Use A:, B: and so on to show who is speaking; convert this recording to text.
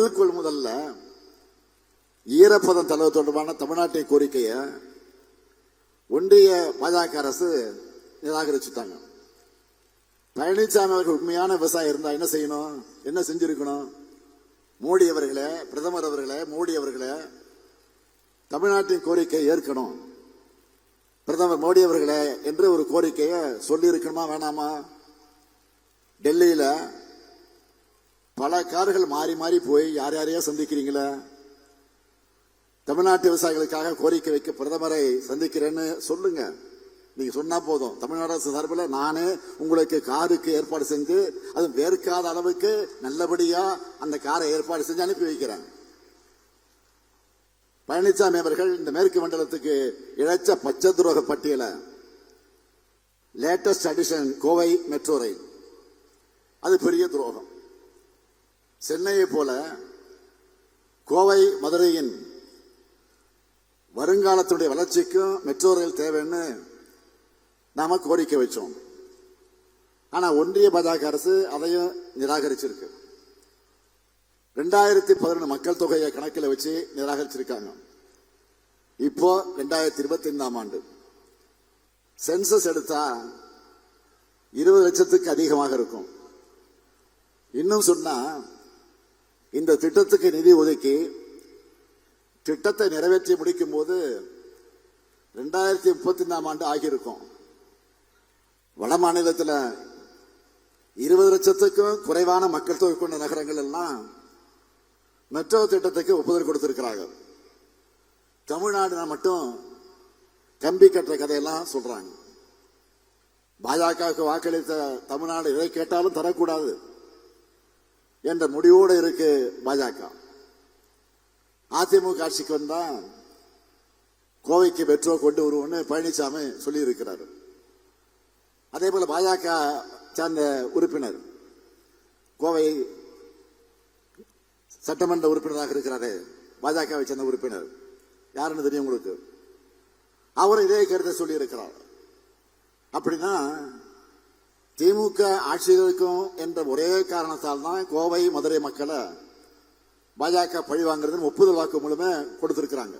A: நெல் கொள்முதல்ல ஈரப்பதம் தளவு தொடர்பான தமிழ்நாட்டின் கோரிக்கையை ஒன்றிய பாஜக அரசு நிராகரிச்சுட்டாங்க. பழனிசாமி அவர்கள் உண்மையான விவசாயம் இருந்தா என்ன செய்யணும், என்ன செஞ்சிருக்கணும்? மோடி அவர்களே, பிரதமர் அவர்களே, மோடி அவர்களே, தமிழ்நாட்டின் கோரிக்கையை ஏற்கணும். பிரதமர் மோடி அவர்களே என்று ஒரு கோரிக்கையை சொல்லி இருக்கணுமா வேணாமா? டெல்லியில பல கார்கள் மாறி மாறி போய் யார் யாரையோ சந்திக்கிறீங்களா? தமிழ்நாட்டு விவசாயிகளுக்காக கோரிக்கை வைக்க பிரதமரை சந்திக்கிறேன்னு சொல்லுங்க. நீங்க சொன்னா போதும். தமிழ்நாடு அரசு சார்பில் நானே உங்களுக்கு காருக்கு ஏற்பாடு செஞ்சு அது வேர்க்காத அளவுக்கு நல்லபடியா அந்த காரை ஏற்பாடு செஞ்சு அனுப்பி வைக்கிறேன். பழனிசாமி அவர்கள் இந்த மேற்கு மண்டலத்துக்கு இழைச்ச பச்சை துரோக பட்டியலை latest addition Kovai metro rail, அது பெரிய துரோகம். சென்னையை போல கோவை மதுரையின் வருங்காலத்துடைய வளர்ச்சிக்கும் மெட்ரோ ரயில் தேவைன்னு நாம கோரிக்கை வச்சோம். ஆனா ஒன்றிய பாஜக அரசு அதையும் நிராகரிச்சிருக்கு. 2011 மக்கள் தொகையை கணக்கில் வச்சு நிராகரிச்சிருக்காங்க. இப்போ 2025 ஆண்டு சென்சஸ் எடுத்தா 20 லட்சத்துக்கு அதிகமாக இருக்கும். இன்னும் சொன்னா இந்த திட்டத்துக்கு நிதி ஒதுக்கி திட்டத்தை நிறைவேற்றி முடிக்கும் போது 2035 ஆண்டு ஆகியிருக்கும். வட மாநிலத்தில் 20 லட்சத்துக்கும் குறைவான மக்கள் தொகை கொண்ட நகரங்கள் எல்லாம் மெட்ரோ திட்டத்துக்கு ஒப்புதல் கொடுத்திருக்கிறாங்க. தமிழ்நாடு மட்டும் கம்பி கட்டுற கதையெல்லாம் சொல்றாங்க. பாஜகவுக்கு வாக்களித்த தமிழ்நாடு எதை கேட்டாலும் தரக்கூடாது என்ற முடிவோடு இருக்கு பாஜக. அதிமுக ஆட்சிக்கு வந்தா கோவைக்கு மெட்ரோ கொண்டு வருவோம்னு பழனிசாமி சொல்லி இருக்கிறார். அதே போல பாஜக சார்ந்த உறுப்பினர், கோவை சட்டமன்ற உறுப்பினராக இருக்கிறாரு, பாஜகவை சேர்ந்த உறுப்பினர், யாருன்னு தெரியும் உங்களுக்கு? அவரும் இதே கருத்தை சொல்லி இருக்கிறார். அப்படின்னா திமுக ஆட்சியில் இருக்கும் என்ற ஒரே காரணத்தால் தான் கோவை மதுரை மக்களை பாஜக பழி வாங்குறதுன்னு ஒப்புதல் வாக்கு மூலமே கொடுத்திருக்கிறாங்க.